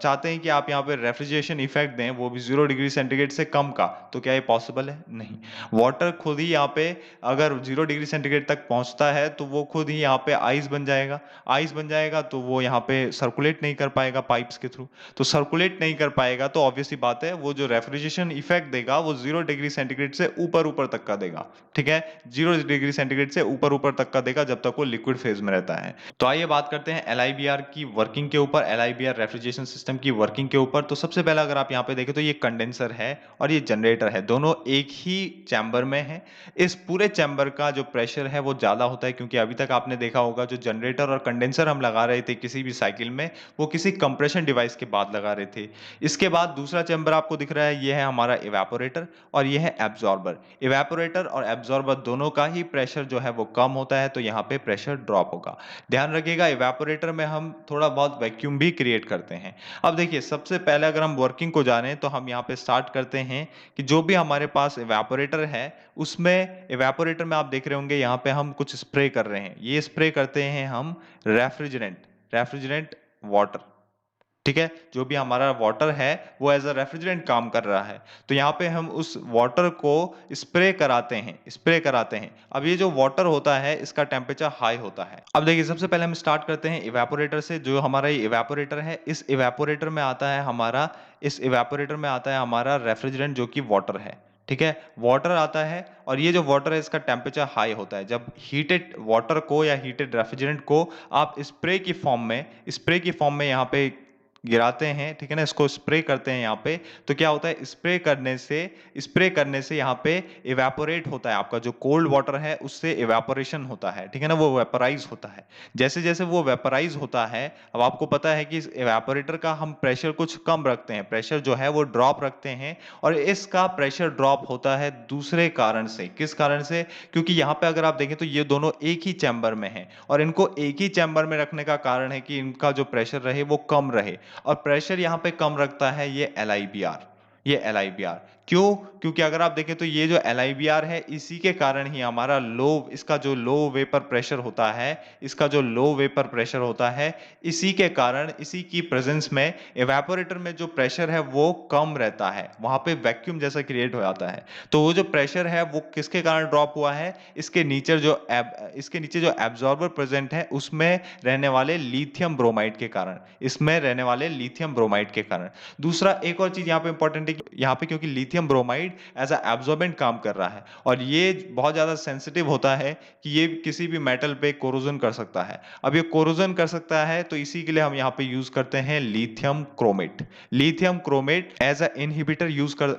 चाहते हैं कि आप यहाँ पे रेफ्रिजरेशन इफेक्ट दें, वो भी 0 डिग्री सेंटीग्रेड से कम का, तो क्या ये पॉसिबल है, नहीं। वाटर खुद ही यहाँ पे अगर 0 डिग्री सेंटीग्रेड तक पहुंचता है तो वो खुद ही यहाँ पे आइस बन जाएगा। आइस बन जाएगा तो वो यहाँ पे सर्कुलेट नहीं कर पाएगा पाइप्स के थ्रू। तो सर्कुलेट नहीं कर पाएगा तो ऑब्वियसली बात है, वो जो रेफ्रिजरेशन इफेक्ट देगा वो 0 डिग्री सेंटीग्रेड से ऊपर ऊपर तक का देगा। ठीक है, 0 डिग्री सेंटीग्रेड से ऊपर ऊपर तक का देगा जब तक वो लिक्विड फेज में रहता है। तो आइए बात करते हैं LIBR की वर्किंग के ऊपर, LIBR रेफ्रिजरेशन सिस्टम की वर्किंग के ऊपर। तो सबसे पहला अगर आप यहाँ पे देखें तो ये कंडेंसर है और ये जनरेटर है, दोनों एक ही चैम्बर में है। इस पूरे चैम्बर का जो प्रेशर है वो ज्यादा होता है, क्योंकि अभी तक आपने देखा होगा जो जनरेटर और कंडेंसर हम लगा रहे थे किसी भी साइकिल में, वो किसी कंप्रेशन डिवाइस के बाद लगा रहे थे। इसके बाद दूसरा चैम्बर आपको दिख रहा है, ये है हमारा इवेपोरेटर और ये है एब्जॉर्बर। इवेपोरेटर और एब्जॉर्बर दोनों का ही प्रेशर जो है वो कम होता है, तो यहाँ पे प्रेशर ड्रॉप होगा। ध्यान रखिएगा, इवेपोरेटर में हम थोड़ा बहुत वैक्यूम भी क्रिएट करते हैं। अब देखिए, सबसे पहले अगर हम वर्किंग को जाने तो हम यहाँ पे स्टार्ट करते हैं कि जो भी हमारे पास इवेपोरेटर है, उसमें इवेपोरेटर में आप देख रहे होंगे यहाँ पे हम कुछ स्प्रे कर रहे हैं। ये स्प्रे करते हैं हम रेफ्रिजरेंट, रेफ्रिजरेंट वाटर। ठीक है? जो भी हमारा वाटर है, वो एज़ अ रेफ्रिजरेंट काम कर रहा है। तो यहाँ पे हम उस वाटर को स्प्रे कराते हैं। अब ये जो वाटर होता है, इसका टेम्परेचर हाई होता है। अब देखिए, सबसे पहले हम स्टार्ट करते हैं इवेपोरेटर से। जो हमारा ये इवेपोरेटर है, इस इवेपोरेटर में आता है हमारा रेफ्रिजरेंट, जो कि वाटर है। ठीक है? वाटर आता है और ये जो वाटर है, इसका टेम्परेचर हाई होता है। जब हीटेड वाटर को या हीटेड रेफ्रिजरेंट को आप स्प्रे की फॉर्म में यहाँ पे गिराते हैं, ठीक है ना? इसको स्प्रे करते हैं यहाँ पे, तो क्या होता है, स्प्रे करने से यहाँ पे इवेपोरेट होता है। आपका जो कोल्ड वाटर है, उससे इवेपोरेशन होता है, ठीक है ना? वो वेपराइज़ होता है। जैसे-जैसे वो वेपराइज़ होता है, अब आपको पता है कि इस इवेपोरेटर का हम प्रेशर कुछ कम रखते हैं, प्रेशर जो है वो ड्रॉप रखते हैं, और इसका प्रेशर ड्रॉप होता है दूसरे कारण से। किस कारण से? क्योंकि यहाँ पे अगर आप देखें तो ये दोनों एक ही चैम्बर में हैं, और इनको एक ही चैम्बर में रखने का कारण है कि इनका जो प्रेशर रहे वो कम रहे, और प्रेशर यहाँ पे कम रखता है ये LIBR। क्यों? क्योंकि अगर आप देखें तो ये जो LIBR है, इसी के कारण ही हमारा इसका जो लो वेपर प्रेशर होता है, इसी के कारण, इसी की प्रेजेंस में इवेपोरेटर में जो प्रेशर है वो कम रहता है, वहां पे वैक्यूम जैसा क्रिएट हो जाता है। तो वो जो प्रेशर है वो किसके कारण ड्रॉप हुआ है? इसके नीचे जो एब्जॉर्बर प्रेजेंट है, उसमें रहने वाले लिथियम ब्रोमाइड के कारण, दूसरा एक और चीज यहाँ पे इंपॉर्टेंट है कि यहाँ पे क्योंकि lithium bromide as a absorbent काम कर रहा है, और ये बहुत ज्यादा सेंसिटिव होता है कि ये किसी भी मेटल पे कोरोजन कर सकता है। अब ये कोरोजन कर सकता है, तो इसी के लिए हम यहाँ पे यूज करते हैं lithium chromate as a inhibitor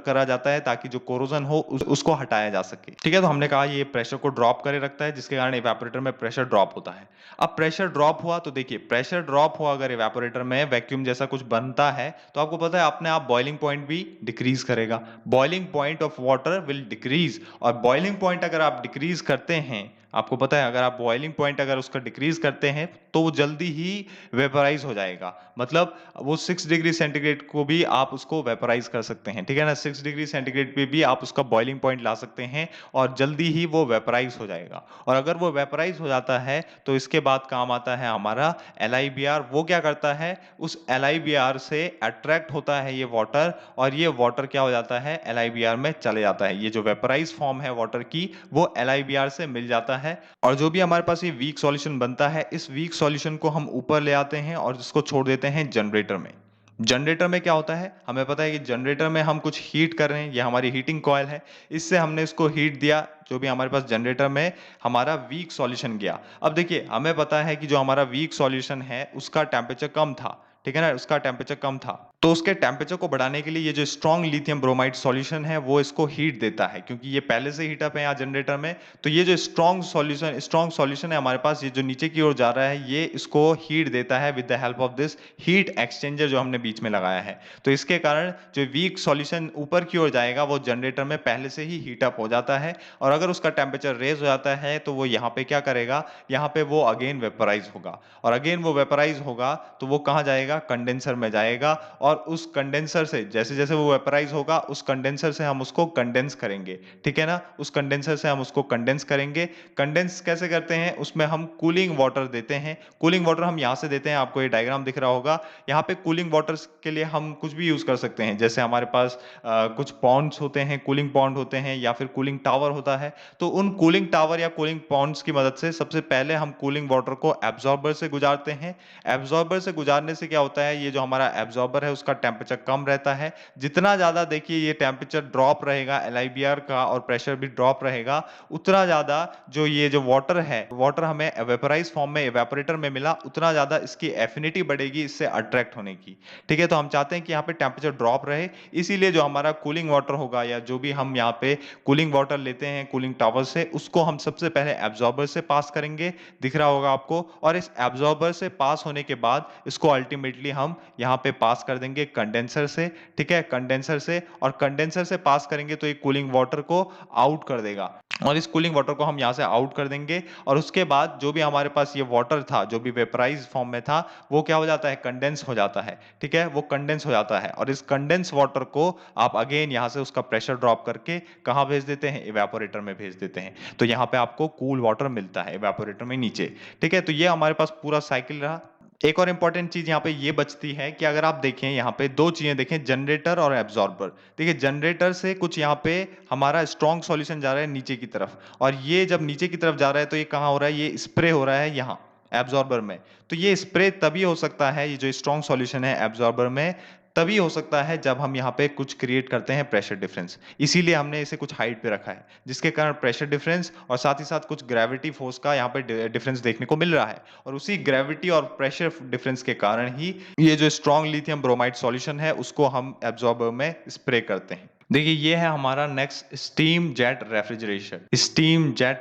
करा जाता है, ताकि जो कोरोजन हो उसको हटाया जा सके। ठीक है? तो हमने कहा ये प्रेशर को ड्रॉप करे रखता है, जिसके कारण इवेपोरेटर में प्रेशर ड्रॉप होता है। अब प्रेशर ड्रॉप हुआ तो देखिए, प्रेशर ड्रॉप हुआ अगर इवेपोरेटर में वैक्यूम जैसा कुछ बनता है, तो आपको पता है अपने आप बॉइलिंग पॉइंट भी डिक्रीज करेगा। Boiling point of water will decrease, और बॉइलिंग पॉइंट अगर आप डिक्रीज करते हैं, आपको पता है अगर आप बॉइलिंग पॉइंट अगर उसका डिक्रीज करते हैं, तो वो जल्दी ही वेपराइज हो जाएगा। मतलब वो 6 डिग्री सेंटीग्रेड को भी आप उसको वेपराइज कर सकते हैं, ठीक है ना? 6 डिग्री सेंटीग्रेड पे भी आप उसका बॉइलिंग पॉइंट ला सकते हैं, और जल्दी ही वो वेपराइज हो जाएगा। और अगर वो वेपराइज हो जाता है, तो इसके बाद काम आता है हमारा LIBR। वो क्या करता है, उस LIBR से अट्रैक्ट होता है ये वाटर, और ये वाटर क्या हो जाता है, LIBR में चले जाता है। ये जो वेपराइज फॉर्म है वाटर की, वो LIBR से मिल जाता है, और जो भी हमारे पास ये वीक सॉल्यूशन बनता है, इस वीक सॉल्यूशन को हम ऊपर ले आते हैं और इसको छोड़ देते हैं जनरेटर में। जनरेटर में क्या होता है, हमें पता है कि जनरेटर में हम कुछ हीट कर रहे हैं, ये हमारी हीटिंग कॉइल है, इससे हमने इसको हीट दिया, जो भी हमारे पास जनरेटर में हमारा वीक सॉल्यूशन गया। अब देखिए, हमें पता है कि जो हमारा वीक सॉल्यूशन है, उसका टेम्परेचर कम था, ठीक है ना? उसका टेम्परेचर कम था, तो उसके टेम्परेचर को बढ़ाने के लिए ये जो स्ट्रॉन्ग लिथियम ब्रोमाइड सॉल्यूशन है, वो इसको हीट देता है, क्योंकि ये पहले से हीट अप है यहाँ जनरेटर में। तो ये जो स्ट्रॉन्ग सॉल्यूशन है हमारे पास, ये जो नीचे की ओर जा रहा है, ये इसको हीट देता है with the help of this heat exchanger जो हमने बीच में लगाया है। तो इसके कारण जो वीक सॉल्यूशन ऊपर की ओर जाएगा, वो जनरेटर में पहले से ही हीट अप हो जाता है, और अगर उसका टेम्परेचर रेज हो जाता है, तो वो यहाँ पे क्या करेगा, यहाँ पे वो अगेन वेपराइज होगा, और अगेन वो वेपराइज होगा तो वो कहाँ जाएगा, कंडेंसर में जाएगा, और उस कंडेंसर से जैसे जैसे वो वेपराइज होगा, उस कंडेंसर से हम उसको कंडेंस करेंगे, ठीक है ना? उस कंडेंसर से हम उसको कंडेंस करेंगे। कंडेंस कैसे करते हैं, उसमें हम कूलिंग वाटर देते हैं। कूलिंग वाटर हम यहाँ से देते हैं, आपको ये डायग्राम दिख रहा होगा। यहाँ पे कूलिंग वाटर के लिए हम कुछ भी यूज कर सकते हैं, जैसे हमारे पास कुछ पॉन्ड्स होते हैं, कूलिंग पॉन्ड होते हैं, या फिर कूलिंग टावर होता है। तो उन कूलिंग टावर या कूलिंग पॉन्ड्स की मदद से सबसे पहले हम कूलिंग वाटर को एब्जॉर्बर से गुजारते हैं। एब्जॉर्बर से गुजारने से क्या होता है, ये जो हमारा एब्जॉर्बर है, उसका टेम्परेचर कम रहता है। जितना ज्यादा देखिए ये टेम्परेचर ड्रॉप रहेगा LIBR का, और प्रेशर भी ड्रॉप रहेगा, उतना ज्यादा जो ये जो वाटर है, वाटर हमें वेपराइज फॉर्म में इवेपोरेटर में मिला, उतना ज्यादा इसकी एफिनिटी बढ़ेगी इससे अट्रैक्ट होने की। ठीक है? तो हम चाहते हैं कि यहाँ पे टेम्परेचर ड्रॉप रहे, इसीलिए जो हमारा कूलिंग वाटर होगा, या जो भी हम यहाँ पे कूलिंग वाटर लेते हैं कूलिंग टावर से, उसको हम सबसे पहले एब्जॉर्बर से पास करेंगे, दिख रहा होगा आपको, और इस एब्जॉर्बर से पास होने के बाद इसको अल्टीमेटली हम यहाँ पे पास कर देंगे कंडेंसर से। ठीक है? कंडेंसर से, और कंडेंसर से पास करेंगे तो ये कूलिंग वाटर को आउट कर देगा, और इस कूलिंग वाटर को हम यहाँ से आउट कर देंगे, और उसके बाद जो भी हमारे पास ये वाटर था, जो भी वेपराइज फॉर्म में था, वो क्या हो जाता है, कंडेंस हो जाता है। ठीक है? वो कंडेंस हो जाता है, और इस कंडेंस वाटर को आप अगेन यहाँ से उसका प्रेशर ड्रॉप करके कहाँ भेज देते हैं, इवेपोरेटर में भेज देते हैं। तो यहाँ पे आपको कूल वाटर मिलता है इवेपोरेटर में नीचे। ठीक है? तो ये हमारे पास पूरा साइकिल रहा। एक और इम्पोर्टेंट चीज़ यहाँ पे ये बचती है कि अगर आप देखें यहाँ पे 2 चीज़ें देखें, जनरेटर और एब्ज़ॉर्बर। देखिए जनरेटर से कुछ यहाँ पे हमारा स्ट्रॉन्ग सॉल्यूशन जा रहा है नीचे की तरफ, और ये जब नीचे की तरफ जा रहा है तो ये कहाँ हो रहा है, ये स्प्रे हो रहा है यहाँ एब्ज़ॉर्बर में। तो ये स्प्रे तभी हो सकता है, ये जो स्ट्रॉन्ग सॉल्यूशन है एब्ज़ॉर्बर में, तभी हो सकता है जब हम यहाँ पे कुछ क्रिएट करते हैं प्रेशर डिफरेंस। इसीलिए हमने इसे कुछ हाइट पे रखा है, जिसके कारण प्रेशर डिफरेंस और साथ ही साथ कुछ ग्रेविटी फोर्स का यहाँ पे डिफरेंस देखने को मिल रहा है। और उसी ग्रेविटी और प्रेशर डिफरेंस के कारण ही ये जो स्ट्रॉन्ग लिथियम ब्रोमाइड सॉल्यूशन है उसको हम एब्जॉर्बर में स्प्रे करते हैं। देखिए ये है हमारा next steam jet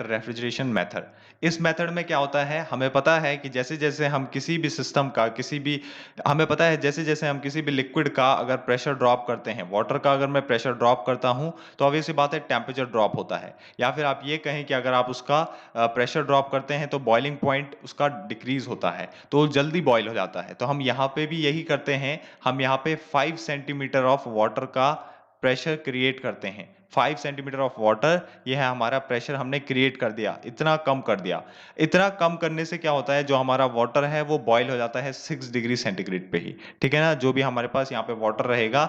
refrigeration method. इस मेथड में क्या होता है, हमें पता है कि जैसे जैसे हम किसी भी सिस्टम का हमें पता है जैसे जैसे हम किसी भी लिक्विड का अगर प्रेशर ड्रॉप करते हैं, वाटर का अगर मैं प्रेशर ड्रॉप करता हूं तो ऑब्वियस सी बात है टेम्परेचर ड्रॉप होता है। या फिर आप ये कहें कि अगर आप उसका प्रेशर ड्रॉप करते हैं तो बॉइलिंग पॉइंट उसका डिक्रीज होता है, तो जल्दी बॉयल हो जाता है। तो हम यहाँ पे भी यही करते हैं, हम यहाँ पे 5 सेंटीमीटर ऑफ वाटर का प्रेशर क्रिएट करते हैं। 5 सेंटीमीटर ऑफ वाटर, ये है हमारा प्रेशर, हमने क्रिएट कर दिया, इतना कम कर दिया। इतना कम करने से क्या होता है, जो हमारा वाटर है वो बॉयल हो जाता है 6 डिग्री सेंटीग्रेड पे ही, ठीक है ना। जो भी हमारे पास यहाँ पे वाटर रहेगा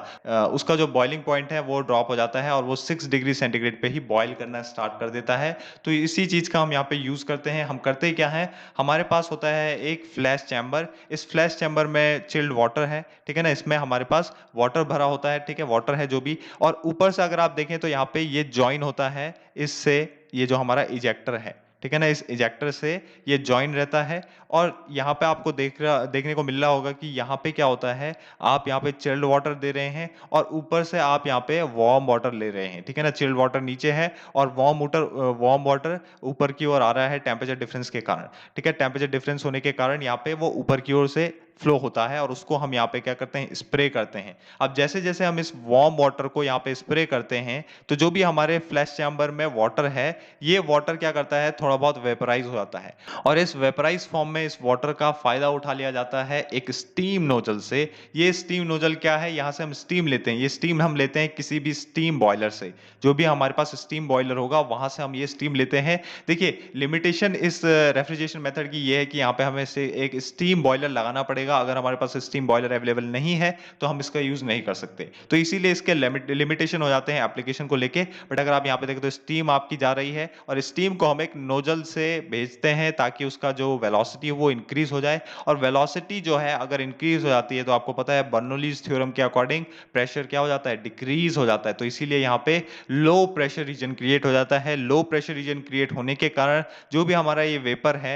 उसका जो बॉइलिंग पॉइंट है वो ड्रॉप हो जाता है और वो 6 डिग्री सेंटीग्रेड पे ही बॉयल करना स्टार्ट कर देता है। तो इसी चीज़ का हम यहाँ पे यूज़ करते हैं। हम करते क्या है, हमारे पास होता है एक फ्लैश चैम्बर। इस फ्लैश चैम्बर में चिल्ड वाटर है, ठीक है ना, इसमें हमारे पास वाटर भरा होता है, ठीक है, वाटर है जो भी। और ऊपर से अगर आप देखें तो यहाँ पे ये जॉइन होता है इससे, ये जो हमारा इजेक्टर है, ठीक है ना, इस इजेक्टर से ये जॉइन रहता है। और यहाँ पे आपको देखने को मिल रहा होगा कि यहाँ पे क्या होता है, आप यहाँ पे चिल्ड वाटर दे रहे हैं और ऊपर से आप यहाँ पे वार्म वाटर ले रहे हैं, ठीक है ना। चिल्ड वाटर नीचे है और वार्म वाटर ऊपर की ओर आ रहा है टेम्परेचर डिफरेंस के कारण, ठीक है। टेम्परेचर डिफरेंस होने के कारण यहाँ पे वो ऊपर की ओर से फ्लो होता है और उसको हम यहाँ पे क्या करते हैं, स्प्रे करते हैं। अब जैसे जैसे हम इस वार्म वाटर को यहाँ पे स्प्रे करते हैं तो जो भी हमारे फ्लैश चैम्बर में वाटर है, ये वाटर क्या करता है, थोड़ा बहुत वेपराइज हो जाता है। और इस वेपराइज फॉर्म में इस वाटर का फायदा उठा लिया जाता है एक स्टीम नोजल से। ये स्टीम नोजल क्या है, यहाँ से हम स्टीम लेते हैं। ये स्टीम हम लेते हैं किसी भी स्टीम बॉयलर से, जो भी हमारे पास स्टीम बॉयलर होगा वहां से हम ये स्टीम लेते हैं। देखिए लिमिटेशन इस रेफ्रिजरेशन मेथड की ये है कि यहाँ पे हमें से एक स्टीम बॉयलर लगाना पड़ेगा। अगर हमारे पास स्टीम बॉयलर अवेलेबल नहीं है तो हम इसका यूज नहीं कर सकते, तो इसीलिए इसके लिमिटेशन हो जाते हैं एप्लीकेशन को लेके। बट अगर आप यहाँ पे देखें तो स्टीम आपकी जा रही है और स्टीम को हम एक नोजल से भेजते हैं ताकि उसका जो वेलोसिटी है वो इंक्रीज हो जाए। और वेलोसिटी जो है अगर इंक्रीज हो जाती है तो आपको पता है बर्नौलीज थ्योरम के अकॉर्डिंग प्रेशर क्या हो जाता है, डिक्रीज हो जाता है। तो इसीलिए यहाँ पे लो प्रेशर रीजन क्रिएट हो जाता है। लो प्रेशर रीजन क्रिएट होने के कारण जो भी हमारा ये वेपर है,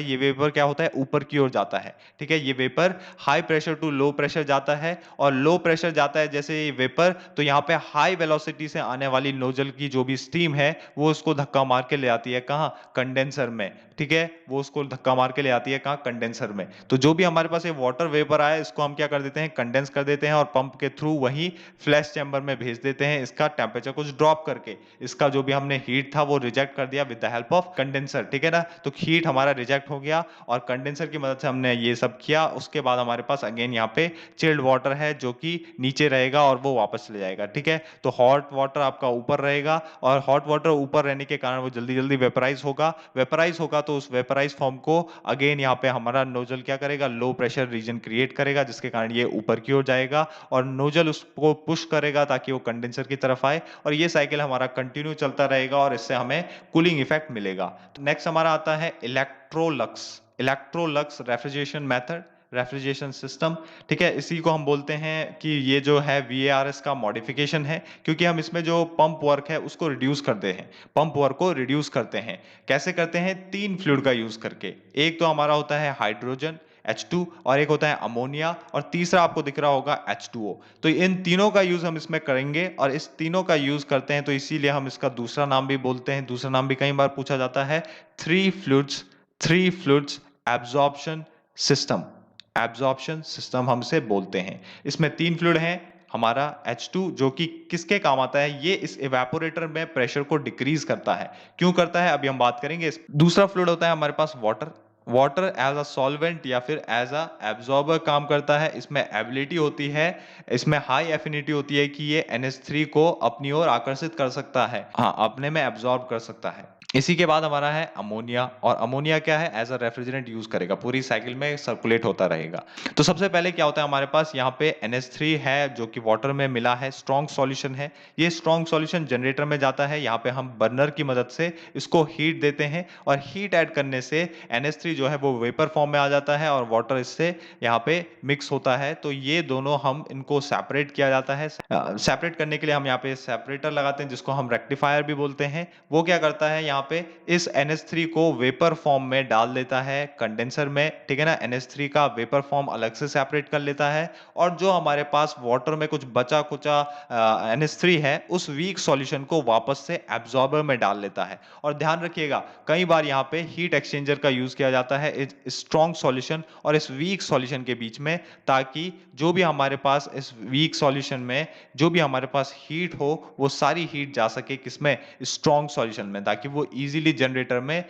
ये वेपर क्या होता है, ऊपर की ओर जाता है, ठीक है। ये vapour high pressure to low pressure जाता है और लो प्रेशर जाता है जैसे ये वेपर, तो यहाँ पे हाई वेलोसिटी से आने वाली नोजल की जो भी स्टीम है वो उसको धक्का मार के ले आती है, कहाँ, कंडेंसर में, ठीक है। वो उसको धक्का मार के ले आती है कहाँ, कंडेंसर में। तो जो भी हमारे पास ये वाटर वेपर आया इसको हम क्या कर देते हैं, कंडेंस कर देते हैं और पंप के थ्रू वही फ्लैश चैम्बर में भेज देते हैं, इसका टेम्परेचर कुछ ड्रॉप करके। इसका जो भी हमने हीट था वो रिजेक्ट कर दिया with the help of condenser, ठीक है ना। तो हीट हमारा रिजेक्ट हो गया और कंडेंसर की मदद से हमने ये सब किया। उसके बाद हमारे पास अगेन यहाँ पे चिल्ड वाटर है जो कि नीचे रहेगा और वो वापस चले जाएगा, ठीक है। तो हॉट वाटर आपका ऊपर रहेगा और हॉट वाटर ऊपर रहने के कारण वो जल्दी जल्दी वेपराइज होगा तो उस वेपराइज फॉर्म को अगेन यहाँ पे हमारा नोजल क्या करेगा, लो प्रेशर रीजन क्रिएट करेगा जिसके कारण ये ऊपर की ओर जाएगा और नोजल उसको पुश करेगा ताकि वो कंडेंसर की तरफ आए और ये साइकिल हमारा कंटिन्यू चलता रहेगा और इससे हमें कूलिंग इफेक्ट मिलेगा। तो नेक्स्ट हमारा आता है इलेक्ट्रोलक्स रेफ्रिजरेशन सिस्टम, ठीक है। इसी को हम बोलते हैं कि ये जो है VARS का मॉडिफिकेशन है, क्योंकि हम इसमें जो पंप वर्क है उसको रिड्यूस करते हैं। कैसे करते हैं, 3 फ्लूइड का यूज करके। एक तो हमारा होता है हाइड्रोजन H2 और एक होता है अमोनिया और तीसरा आपको दिख रहा होगा H2O। तो इन तीनों का यूज हम इसमें करेंगे और इस तीनों का यूज करते हैं तो इसीलिए हम इसका दूसरा नाम भी बोलते हैं। दूसरा नाम भी कई बार पूछा जाता है, थ्री फ्लूइड्स एब्जॉर्प्शन सिस्टम हमसे बोलते हैं। इसमें 3 फ्लूइड हैं, हमारा H2 जो कि किसके काम आता है, ये इस इवेपोरेटर में प्रेशर को डिक्रीज करता है। क्यों करता है अभी हम बात करेंगे। दूसरा फ्लूइड होता है हमारे पास वाटर एज अ सॉल्वेंट या फिर एज अ एब्जॉर्बर काम करता है। इसमें एबिलिटी होती है, इसमें हाई एफिनिटी होती है कि ये NH3 को अपनी ओर आकर्षित कर सकता है, हाँ, अपने में एब्जॉर्ब कर सकता है। इसी के बाद हमारा है अमोनिया और अमोनिया क्या है एज अ रेफ्रिजरेंट यूज करेगा पूरी साइकिल में सर्कुलेट होता रहेगा। तो सबसे पहले क्या होता है हमारे पास यहाँ पे NH3 है जो कि वाटर में मिला है स्ट्रॉन्ग सॉल्यूशन है। ये स्ट्रॉन्ग सॉल्यूशन जनरेटर में जाता है, यहाँ पे हम बर्नर की मदद से इसको हीट देते हैं और हीट ऐड करने से NH3 जो है वो वेपर फॉर्म में आ जाता है और वाटर इससे यहाँ पे मिक्स होता है। तो ये दोनों हम इनको सेपरेट किया जाता है। सेपरेट करने के लिए हम यहाँ पे सेपरेटर लगाते हैं जिसको हम रेक्टिफायर भी बोलते हैं। वो क्या करता है यहाँ पे इस NH3 को वेपर फॉर्म में डाल देता है कंडेंसर में, ठीक है ना। NH3 का वेपर फॉर्म अलग से सेपरेट कर लेता है और जो हमारे पास वाटर में कुछ बचा कुचा NH3 है उस वीक सॉल्यूशन को वापस से एब्जॉर्बर में डाल लेता है। और ध्यान रखिएगा कई बार यहाँ पे हीट एक्सचेंजर का यूज किया जाता है इस स्ट्रॉन्ग सॉल्यूशन और इस वीक सॉल्यूशन के बीच में, ताकि जो भी हमारे पास इस वीक सॉल्यूशन में जो भी हमारे पास हीट हो वो सारी हीट जा सके किसमें, स्ट्रॉन्ग सॉल्यूशन में, ताकि वो इजीली जनरेटर में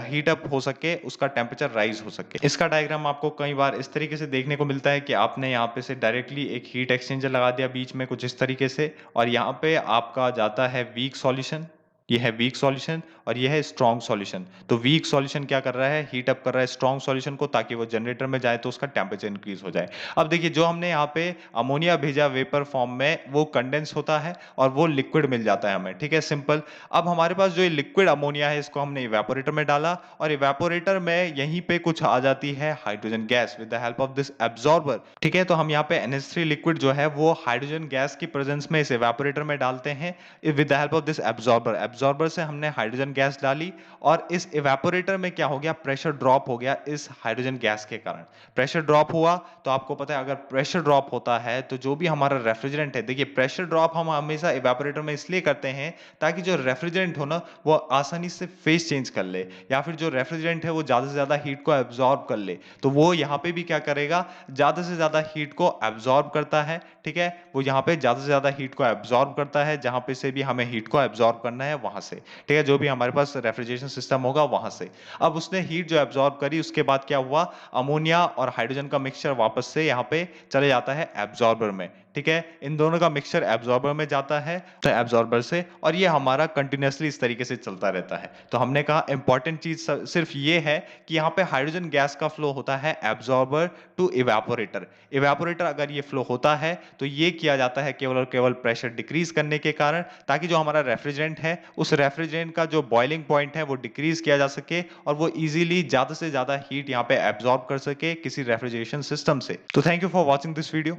हीट अप हो सके, उसका टेम्परेचर राइज हो सके। इसका डायग्राम आपको कई बार इस तरीके से देखने को मिलता है कि आपने यहाँ पे से डायरेक्टली एक हीट एक्सचेंजर लगा दिया बीच में कुछ इस तरीके से और यहाँ पे आपका जाता है वीक सॉल्यूशन। ये है वीक सॉल्यूशन और ये है स्ट्रॉन्ग सॉल्यूशन। तो वीक सॉल्यूशन क्या कर रहा है, हीट अप कर रहा है स्ट्रॉन्ग सॉल्यूशन को ताकि वो जनरेटर में जाए तो उसका टेम्परेचर इंक्रीज हो जाए। अब देखिए जो हमने यहाँ पे अमोनिया भेजा वेपर फॉर्म में वो कंडेंस होता है और वो लिक्विड मिल जाता है हमें, ठीक है, सिंपल। अब हमारे पास जो ये लिक्विड अमोनिया है इसको हमने इवेपोरेटर में डाला और इवेपोरेटर में यहीं पे कुछ आ जाती है hydrogen gas with the help of this absorber, ठीक है। तो हम यहाँ पे NH3 लिक्विड जो है वो हाइड्रोजन गैस की प्रेजेंस में इस इवेपोरेटर में डालते हैं with the help of this absorber. Absorber से हमने हाइड्रोजन गैस डाली और इस इवेपोरेटर में क्या हो गया, प्रेशर ड्रॉप हो गया इस हाइड्रोजन गैस के कारण। प्रेशर ड्रॉप हुआ तो आपको पता है अगर प्रेशर ड्रॉप होता है तो जो भी हमारा रेफ्रिजरेंट है, देखिए प्रेशर ड्रॉप हम हमेशा इवेपोरेटर में इसलिए करते हैं ताकि जो रेफ्रिजरेंट हो ना वो आसानी से फेस चेंज कर ले या फिर जो रेफ्रिजरेंट है वो ज्यादा से ज्यादा हीट को एब्जॉर्ब कर ले। तो वो यहाँ पे भी क्या करेगा, ज्यादा से ज्यादा हीट को एब्जॉर्ब करता है, ठीक है। वो यहाँ पे ज्यादा से ज्यादा हीट को एब्जॉर्ब करता है जहां पे से भी हमें हीट को एब्जॉर्ब करना है वहां से, ठीक है, जो भी हमारे पास रेफ्रिजरेशन सिस्टम होगा वहां से। अब उसने हीट जो एब्जॉर्ब करी उसके बाद क्या हुआ, अमोनिया और हाइड्रोजन का मिक्सचर वापस से यहाँ पे चले जाता है एब्जॉर्बर में, ठीक है। इन दोनों का मिक्सचर एब्जॉर्बर में जाता है तो एब्जॉर्बर से, और ये हमारा कंटिन्यूअसली इस तरीके से चलता रहता है। तो हमने कहा इंपॉर्टेंट चीज सिर्फ ये है कि यहाँ पे हाइड्रोजन गैस का फ्लो होता है एब्जॉर्बर टू इवेपोरेटर। इवेपोरेटर अगर ये फ्लो होता है तो ये किया जाता है केवल और केवल प्रेशर डिक्रीज करने के कारण, ताकि जो हमारा रेफ्रिजरेंट है उस रेफ्रिजरेंट का जो बॉइलिंग पॉइंट है वो डिक्रीज किया जा सके और वो इजीली ज्यादा से ज्यादा हीट यहाँ पे एब्जॉर्ब कर सके किसी रेफ्रिजरेशन सिस्टम से। तो thank you for watching this video.